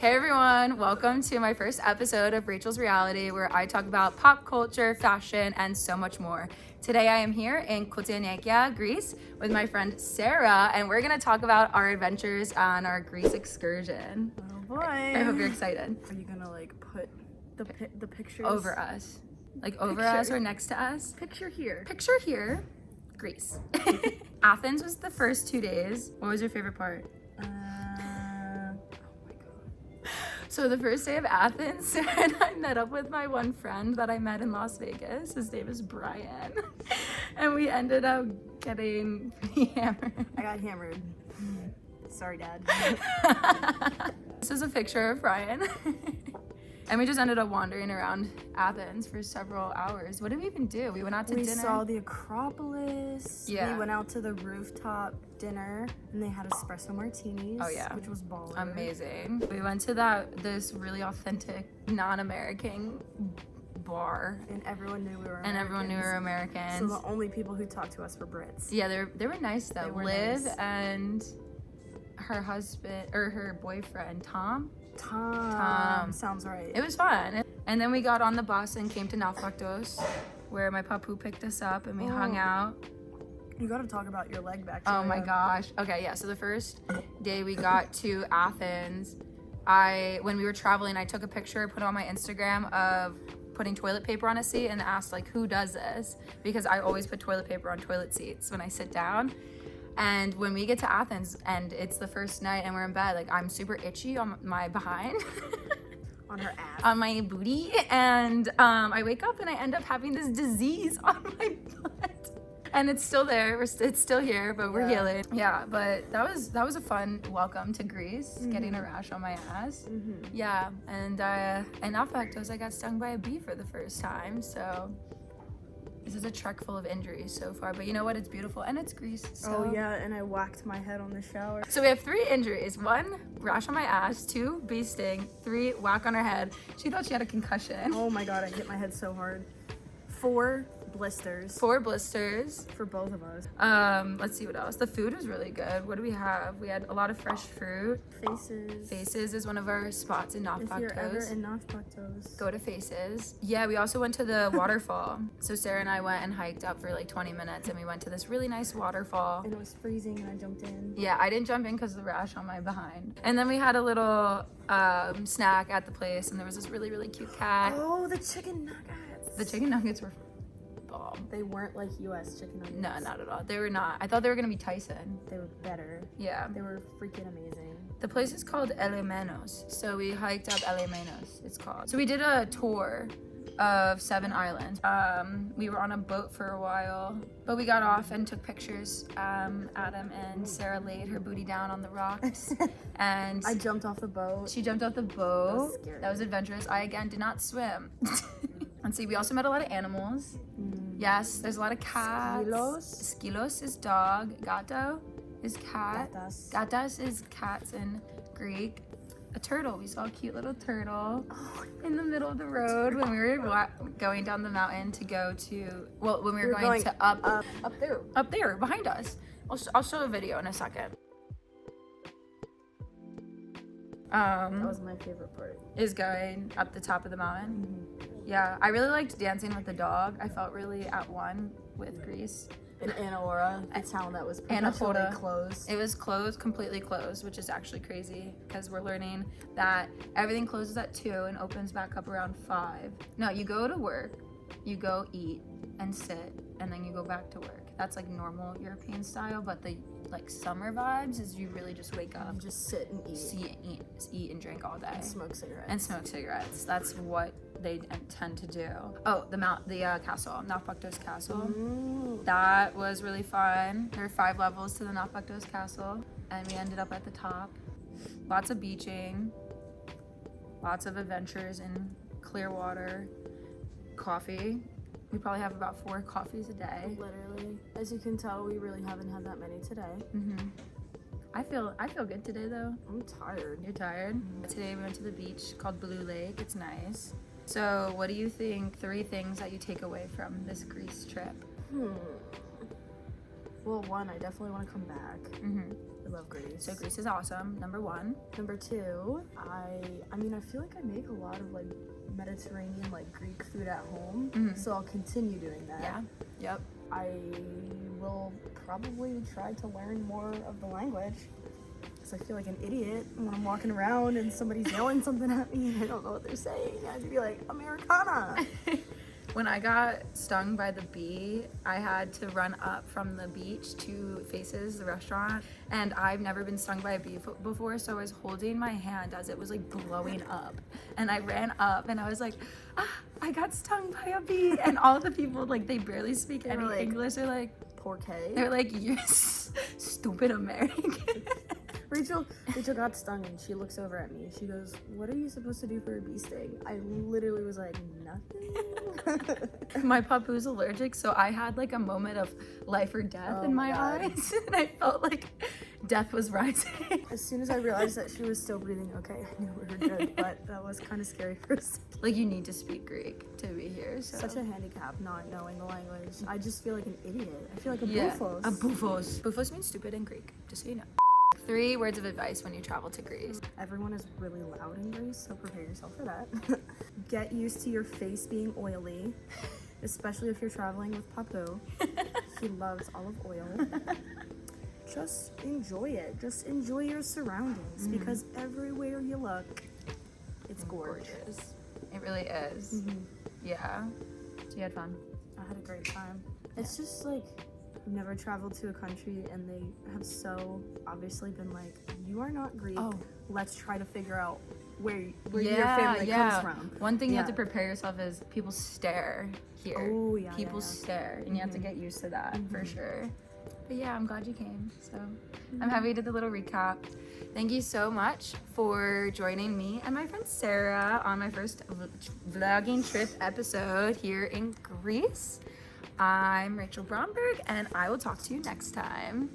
Hey everyone, welcome to my first episode of Rachel's Reality, where I talk about pop culture, fashion, and so much more. Today I am here in Katsiki, Greece, with my friend Sarah, and we're gonna talk about our adventures on our Greece excursion. Oh boy. I hope you're excited. Are you gonna like put the pictures Over us. Like over us or next to us? Picture here. Picture here, Greece. Athens was the first 2 days. What was your favorite part? So the first day of Athens, Sarah and I met up with my one friend that I met in Las Vegas. His name is Brian. And we ended up getting pretty hammered. I got hammered. Sorry, Dad. This is a picture of Brian. And we just ended up wandering around Athens for several hours. What did we even do? We went out to dinner. We saw the Acropolis. Yeah. We went out to the rooftop dinner and they had espresso martinis. Oh yeah. Which was baller. Amazing. We went to this really authentic, non-American bar. And everyone knew we were Americans. And everyone knew we were Americans. So the only people who talked to us were Brits. Yeah, they were nice though. They were Liv nice. and her husband, or her boyfriend, Tom. Sounds right. It was fun. And then we got on the bus and came to Lefkas, where my papu picked us up and we hung out. You gotta talk about your leg back. Oh my gosh. Okay, yeah. So the first day we got to Athens, when we were traveling, I took a picture, put it on my Instagram of putting toilet paper on a seat and asked like, who does this? Because I always put toilet paper on toilet seats when I sit down. And when we get to Athens and it's the first night and we're in bed, like I'm super itchy on my behind. On her ass. On my booty. And I wake up and I end up having this disease on my butt. And it's still there. It's still here, but we're healing. Yeah, but that was a fun welcome to Greece, getting a rash on my ass. Yeah, and Afales, I got stung by a bee for the first time, so this is a trek full of injuries so far, but you know what? It's beautiful and it's Greece. So. Oh yeah, and I whacked my head on the shower. So we have 3 injuries. 1, rash on my ass. 2, bee sting. 3, whack on her head. She thought she had a concussion. Oh my god, I hit my head so hard. 4 blisters. 4 blisters. For both of us. Let's see what else. The food was really good. What do we have? We had a lot of fresh fruit. Faces is one of our spots in If you're ever Nafaktos. in Nafaktos, Go to Faces. Yeah, we also went to the waterfall. So Sarah and I went and hiked up for like 20 minutes and we went to this really nice waterfall. and it was freezing and I jumped in. Yeah, I didn't jump in because of the rash on my behind. And then we had a little snack at the place and there was this really, really cute cat. Oh, the chicken nuggets. The chicken nuggets were bomb. They weren't like US chicken nuggets. No, not at all. They were not. I thought they were gonna be Tyson. They were better. Yeah. They were freaking amazing. The place is called Elemenos. So we hiked up Elemenos, it's called. So we did a tour of 7 islands. We were on a boat for a while, but we got off and took pictures. Adam and Sarah laid her booty down on the rocks. And I jumped off the boat. she jumped off the boat. That was scary. That was adventurous. I, again, did not swim. Let's see, we also met a lot of animals. Yes, there's a lot of cats. Skilos is dog. Gato is cat. Gatas. Gatas is cats in Greek. A turtle. We saw a cute little turtle in the middle of the road when we were going down the mountain to go to, well, when we were going to up there behind us. I'll show a video in a second. That was my favorite part. Is going up the top of the mountain. Yeah, I really liked dancing with the dog. I felt really at one with Greece. In Anaora, a town that was Anaora. closed. It was closed, completely closed, which is actually crazy because we're learning that everything closes at 2 and opens back up around 5. No, you go to work, you go eat and sit, and then you go back to work. That's like normal European style, but the like summer vibes is you really just wake up, You just sit and eat. eat and drink all day. And smoke cigarettes. And smoke cigarettes. That's what they tend to do. Oh, the castle, Nafaktos Castle. That was really fun. There were 5 levels to the Nafaktos Castle, and we ended up at the top. Lots of beaching, lots of adventures in clear water, coffee. We probably have about 4 coffees a day. Literally. As you can tell, we really haven't had that many today. I feel good today though. I'm tired. You're tired? Today we went to the beach called Blue Lake. It's nice. So what do you think 3 things that you take away from this Greece trip? Well, 1, I definitely want to come back. I love Greece. So Greece is awesome. Number 1. Number 2, I mean, I feel like I make a lot of like Mediterranean, like Greek food at home. So I'll continue doing that. Yeah. Yep. I will probably try to learn more of the language. Because I feel like an idiot when I'm walking around and somebody's yelling something at me and I don't know what they're saying. I have to be like, Americana. When I got stung by the bee, I had to run up from the beach to Faces, the restaurant, and I've never been stung by a bee before, so I was holding my hand as it was like blowing up, and I ran up and I was like, I got stung by a bee, and all the people, like, they barely speak any English. They're like, They're like, you're stupid American. Rachel got stung and she looks over at me. She goes, what are you supposed to do for a bee sting? I literally was like, nothing. My papu's allergic, so I had like a moment of life or death in my eyes. And I felt like death was rising. As soon as I realized that she was still breathing okay, I knew we were good, but that was kind of scary for a second. Like, you need to speak Greek to be here. So. Such a handicap not knowing the language. I just feel like an idiot. I feel like a boufos. A boufos. Boufos means stupid in Greek, just so you know. 3 words of advice when you travel to Greece. Everyone is really loud in Greece, so prepare yourself for that. Get used to your face being oily, especially if you're traveling with Papu. He loves olive oil. Just enjoy it. Just enjoy your surroundings because everywhere you look, it's gorgeous. It really is. Yeah. So you had fun? I had a great time. It's just like, I've never traveled to a country and they have so obviously been like, you are not Greek. Let's try to figure out where your family comes from. One thing you have to prepare yourself is people stare here. Oh, yeah. People stare, and you have to get used to that for sure. But yeah, I'm glad you came. So I'm happy you did the little recap. Thank you so much for joining me and my friend Sarah on my first vlogging trip episode here in Greece. I'm Rachel Bromberg, and I will talk to you next time.